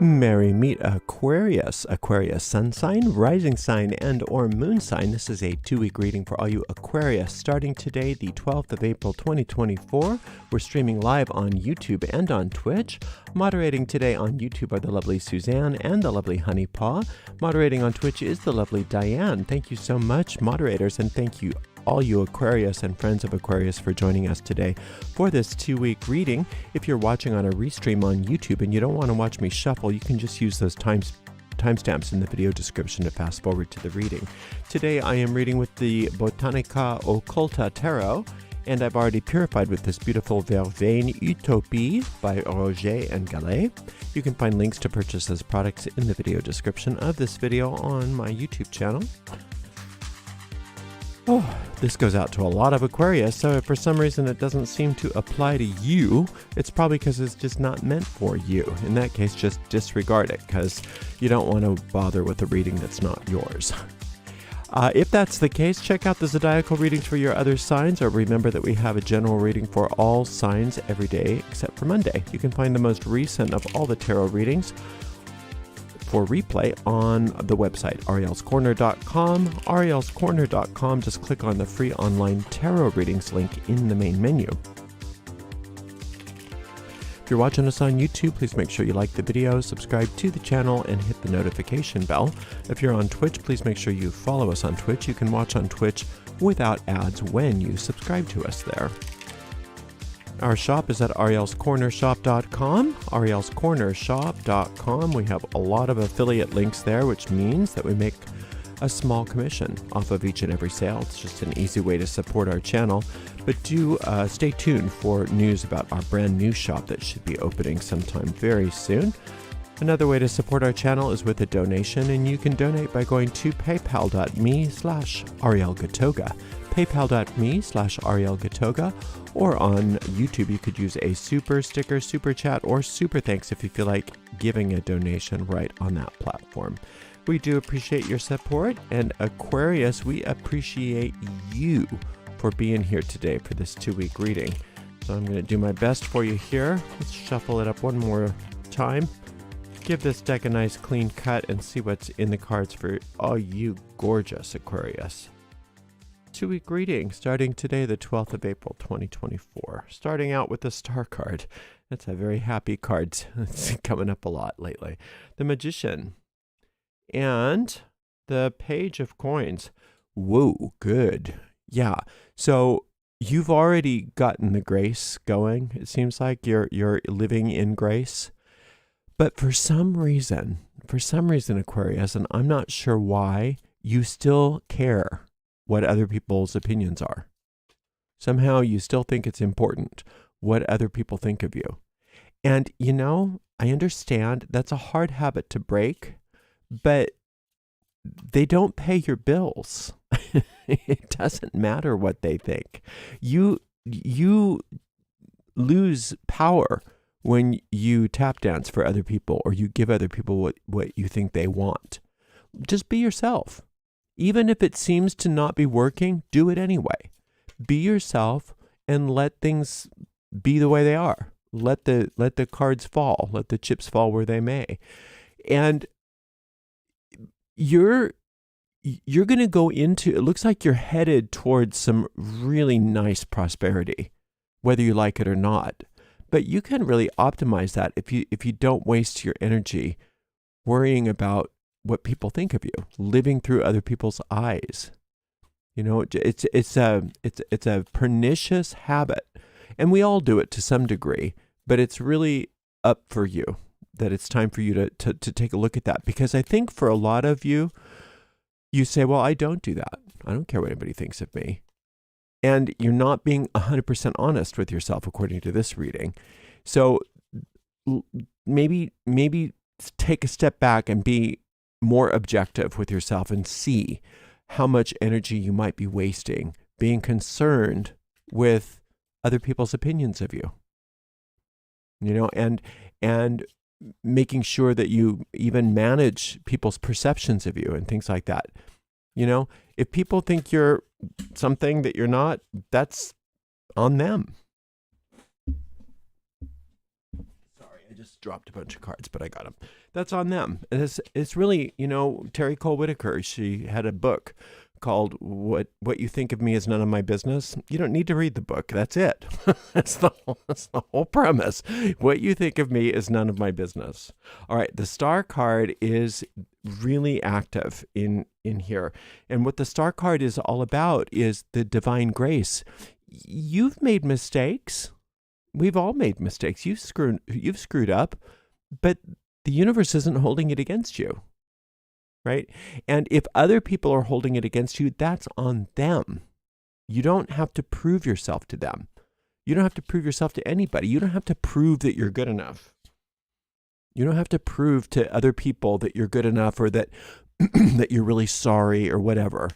Merry meet Aquarius, Aquarius sun sign, rising sign, and or moon sign. This is a 2-week reading for all you Aquarius. Starting today, the 12th of April, 2024. We're streaming live on YouTube and on Twitch. Moderating today on YouTube are the lovely Suzanne and the lovely Honey Paw. Moderating on Twitch is the lovely Diane. Thank you so much, moderators, and thank you all you Aquarius and friends of Aquarius for joining us today for this 2-week reading. If you're watching on a restream on YouTube and you don't want to watch me shuffle, you can just use those timestamps in the video description to fast forward to the reading. Today I am reading with the Botanica Occulta Tarot, and I've already purified with this beautiful Vervain Utopie by Roger and Gallet. You can find links to purchase those products in the video description of this video on my YouTube channel. Oh, this goes out to a lot of Aquarius, so if for some reason it doesn't seem to apply to you, it's probably because it's just not meant for you. In that case, just disregard it, because you don't want to bother with a reading that's not yours. If that's the case, check out the zodiacal readings for your other signs, or remember that we have a general reading for all signs every day except for Monday. You can find the most recent of all the tarot readings for replay on the website arielscorner.com. arielscorner.com. Just click on the free online tarot readings link in the main menu. If you're watching us on YouTube, please make sure you like the video, subscribe to the channel, and hit the notification bell. If you're on Twitch, please make sure you follow us on Twitch. You can watch on Twitch without ads when you subscribe to us there. Our shop is at arielscornershop.com, arielscornershop.com. We have a lot of affiliate links there, which means that we make a small commission off of each and every sale. It's just an easy way to support our channel. But do stay tuned for news about our brand new shop that should be opening sometime very soon. Another way to support our channel is with a donation, and you can donate by going to paypal.me/arielgatoga. paypal.me/arielgatoga, or on YouTube you could use a super sticker, super chat, or super thanks if you feel like giving a donation right on that platform. We do appreciate your support, and Aquarius, we appreciate you for being here today for this 2-week reading. So I'm going to do my best for you here. Let's shuffle it up one more time. Give this deck a nice clean cut and see what's in the cards for all you gorgeous Aquarius. 2-week reading starting today, the 12th of April, 2024. Starting out with the Star card. That's a very happy card. It's coming up a lot lately. The Magician and the Page of Coins. Whoa, good. Yeah. So you've already gotten the grace going. It seems like you're living in grace. But for some reason, Aquarius, and I'm not sure why, you still care what other people's opinions are. Somehow you still think it's important what other people think of you. And, you know, I understand that's a hard habit to break, but they don't pay your bills. It doesn't matter what they think. You lose power when you tap dance for other people, or you give other people what you think they want. Just be yourself. Even if it seems to not be working, do it anyway. Be yourself and let things be the way they are. Let the cards fall. Let the chips fall where they may. And you're going to go into, it looks like you're headed towards some really nice prosperity, whether you like it or not. But you can really optimize that if you don't waste your energy worrying about what people think of you, living through other people's eyes. You know, it's a pernicious habit, and we all do it to some degree. But it's really up for you that it's time for you to take a look at that, because I think for a lot of you, you say, well, I don't do that. I don't care what anybody thinks of me. And you're not being 100% honest with yourself, according to this reading. So maybe take a step back and be more objective with yourself and see how much energy you might be wasting being concerned with other people's opinions of you. You know, and making sure that you even manage people's perceptions of you and things like that. You know, if people think you're something that you're not, that's on them. Sorry, just dropped a bunch of cards, but I got them. That's on them. And it's really, Terry Cole Whitaker, she had a book called What You Think of Me Is None of My Business. You don't need to read the book. That's it. That's the whole premise. What you think of me is none of my business. All right. The star card is really active in here. And what the star card is all about is the divine grace. You've made mistakes. We've all made mistakes. You've screwed up, but the universe isn't holding it against you. Right? And if other people are holding it against you, that's on them. You don't have to prove yourself to them. You don't have to prove yourself to anybody. You don't have to prove that you're good enough. You don't have to prove to other people that you're good enough or that that you're really sorry or whatever.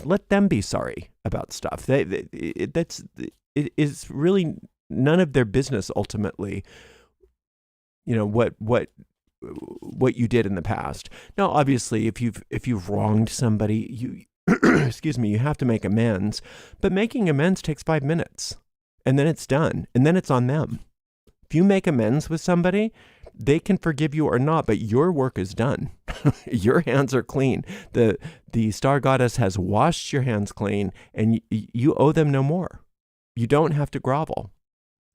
Let them be sorry about stuff. It is really none of their business ultimately. What you did in the past. Now, obviously, if you've wronged somebody, you excuse me, you have to make amends. But making amends takes 5 minutes, and then it's done, and then it's on them. If you make amends with somebody, they can forgive you or not, but your work is done. Your hands are clean. The star goddess has washed your hands clean, and you owe them no more. You don't have to grovel.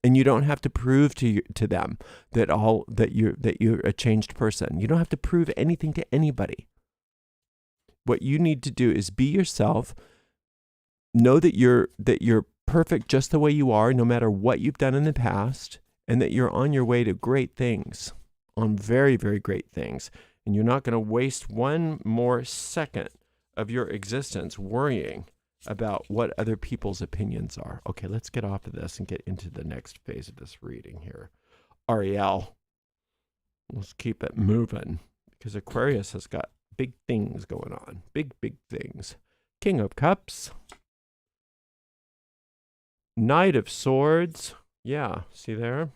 And you don't have to prove to them that you're a changed person. You don't have to prove anything to anybody. What you need to do is be yourself. Know that you're perfect just the way you are, no matter what you've done in the past, and that you're on your way to great things, on very, very great things. And you're not going to waste one more second of your existence worrying about what other people's opinions are. Okay, let's get off of this and get into the next phase of this reading here. Ariel. Let's keep it moving because Aquarius has got big things going on. Big, big things. King of Cups. Knight of Swords. Yeah, see there?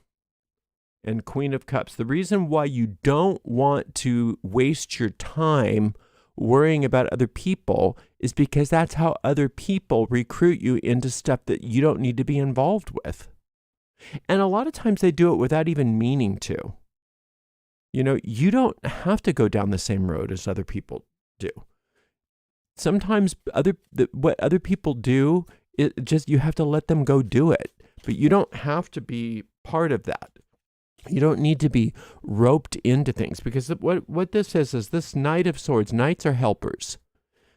And Queen of Cups. The reason why you don't want to waste your time worrying about other people is because that's how other people recruit you into stuff that you don't need to be involved with. And a lot of times they do it without even meaning to. You don't have to go down the same road as other people do. Sometimes what other people do, you have to let them go do it. But you don't have to be part of that. You don't need to be roped into things because what this is this Knight of Swords. Knights are helpers.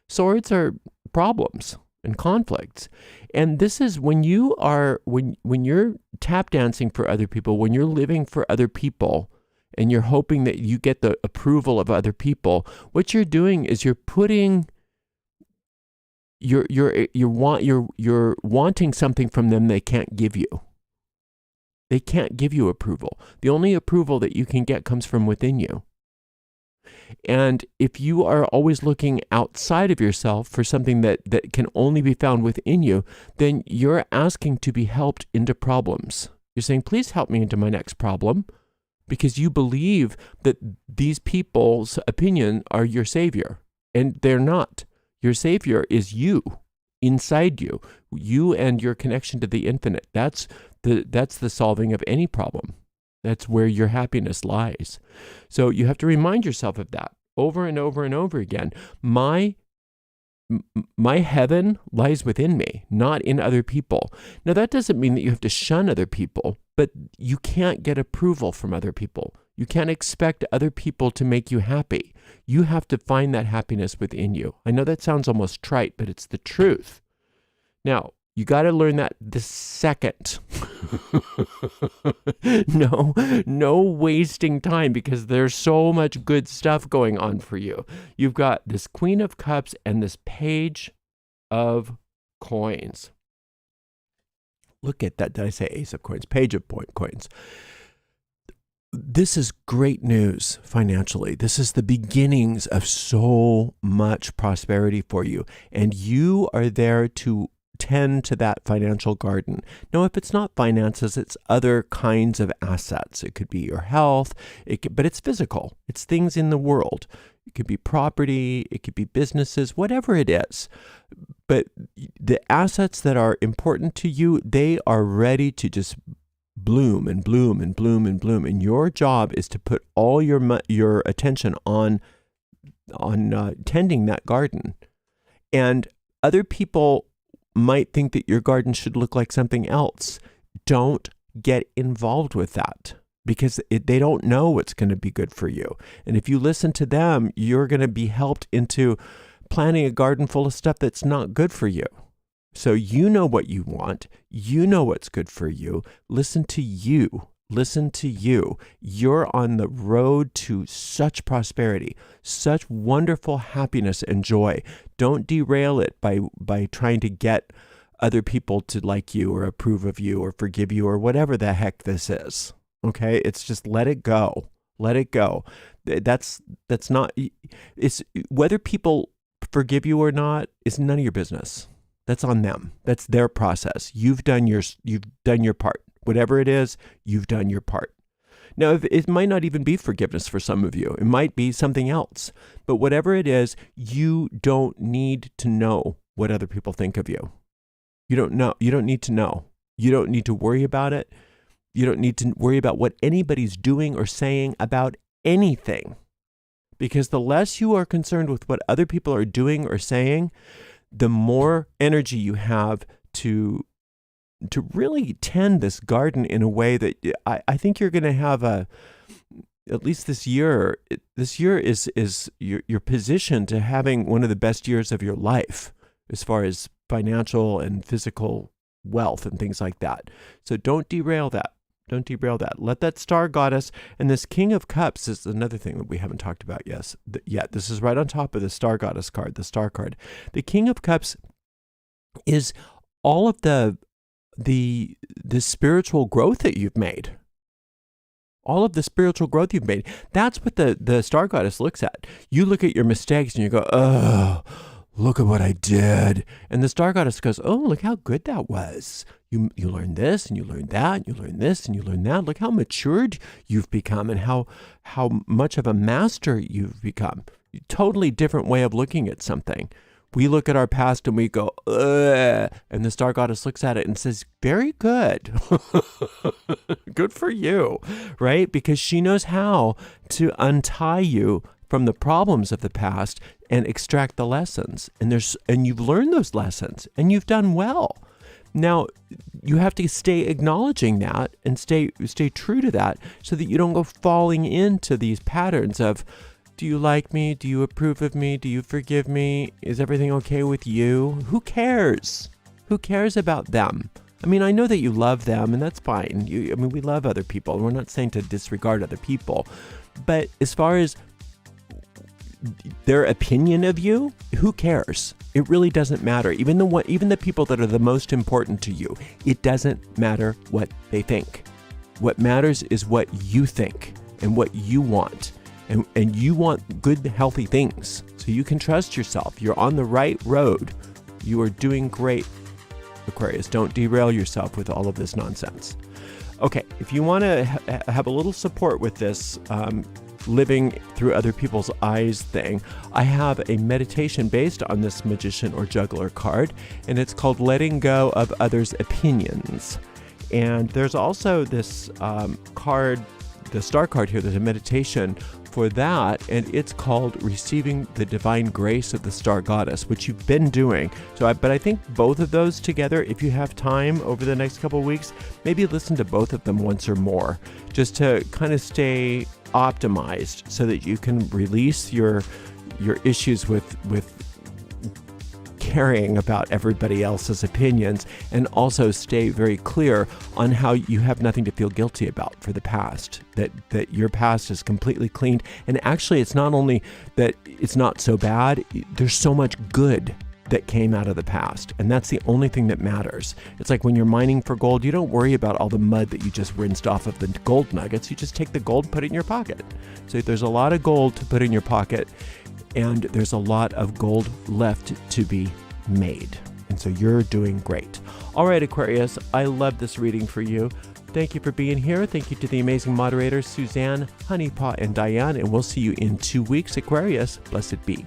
Swords are problems and conflicts. And this is when you're tap dancing for other people, when you're living for other people and you're hoping that you get the approval of other people, what you're doing is you're putting you're wanting something from them they can't give you. They can't give you approval. The only approval that you can get comes from within you. And if you are always looking outside of yourself for something that can only be found within you, then you're asking to be helped into problems. You're saying, please help me into my next problem, because you believe that these people's opinion are your savior. And they're not. Your savior is you, inside you. You and your connection to the infinite. That's the solving of any problem. That's where your happiness lies. So you have to remind yourself of that over and over and over again. My heaven lies within me, not in other people. Now, that doesn't mean that you have to shun other people, but you can't get approval from other people. You can't expect other people to make you happy. You have to find that happiness within you. I know that sounds almost trite, but it's the truth. Now, you got to learn that the second. No wasting time, because there's so much good stuff going on for you. You've got this Queen of Cups and this Page of Coins. Look at that. Did I say Ace of Coins? Page of Coins. This is great news financially. This is the beginnings of so much prosperity for you. And you are there to tend to that financial garden. Now, if it's not finances, it's other kinds of assets. It could be your health, but it's physical. It's things in the world. It could be property, it could be businesses, whatever it is. But the assets that are important to you, they are ready to just bloom and bloom and bloom and bloom. And your job is to put all your attention on tending that garden. And other people might think that your garden should look like something else. Don't get involved with that, because they don't know what's going to be good for you. And if you listen to them, you're going to be helped into planting a garden full of stuff that's not good for you. So you know what you want. You know what's good for you. Listen to you. Listen to you. You're on the road to such prosperity, such wonderful happiness and joy. Don't derail it by trying to get other people to like you or approve of you or forgive you or whatever the heck this is. Okay? It's just let it go. Let it go. That's not, it's whether people forgive you or not is none of your business. That's on them. That's their process. You've done your part. Whatever it is, you've done your part. Now, it might not even be forgiveness for some of you. It might be something else. But whatever it is, you don't need to know what other people think of you. You don't know. You don't need to know. You don't need to worry about it. You don't need to worry about what anybody's doing or saying about anything. Because the less you are concerned with what other people are doing or saying, the more energy you have to really tend this garden in a way that I think you're going to have at least this year is your position to having one of the best years of your life as far as financial and physical wealth and things like that. So don't derail that. Don't derail that. Let that star goddess, and this King of Cups is another thing that we haven't talked about yet. This is right on top of the star goddess card, the star card. The King of Cups is all of the spiritual growth that you've made. All of the spiritual growth you've made. That's what the star goddess looks at. You look at your mistakes and you go, oh, look at what I did. And the star goddess goes, oh, look how good that was. You learned this and you learned that, and you learned this and you learned that. Look how matured you've become and how much of a master you've become. Totally different way of looking at something. We look at our past and we go, ugh, and the star goddess looks at it and says, very good. Good for you, right? Because she knows how to untie you from the problems of the past and extract the lessons. And you've learned those lessons and you've done well. Now, you have to stay acknowledging that and stay true to that so that you don't go falling into these patterns of, do you like me? Do you approve of me? Do you forgive me? Is everything okay with you? Who cares? Who cares about them? I mean, I know that you love them, and that's fine. We love other people. We're not saying to disregard other people. But as far as their opinion of you, who cares? It really doesn't matter. Even the people that are the most important to you, it doesn't matter what they think. What matters is what you think and what you want. And you want good, healthy things. So you can trust yourself. You're on the right road. You are doing great, Aquarius. Don't derail yourself with all of this nonsense. Okay, if you want to have a little support with this living through other people's eyes thing, I have a meditation based on this magician or juggler card, and it's called Letting Go of Others' Opinions. And there's also this card, the star card here, there's a meditation for that, and it's called Receiving the Divine Grace of the Star Goddess, which you've been doing. But I think both of those together, if you have time over the next couple of weeks, maybe listen to both of them once or more, just to kind of stay optimized so that you can release your issues with caring about everybody else's opinions, and also stay very clear on how you have nothing to feel guilty about for the past, that your past is completely cleaned. And actually, it's not only that it's not so bad, there's so much good that came out of the past, and that's the only thing that matters. It's like when you're mining for gold, you don't worry about all the mud that you just rinsed off of the gold nuggets. You just take the gold, put it in your pocket. So there's a lot of gold to put in your pocket, and there's a lot of gold left to be made. And so you're doing great. All right, Aquarius, I love this reading for you. Thank you for being here. Thank you to the amazing moderators, Suzanne, Honeypot, and Diane, and we'll see you in 2 weeks, Aquarius. Blessed be.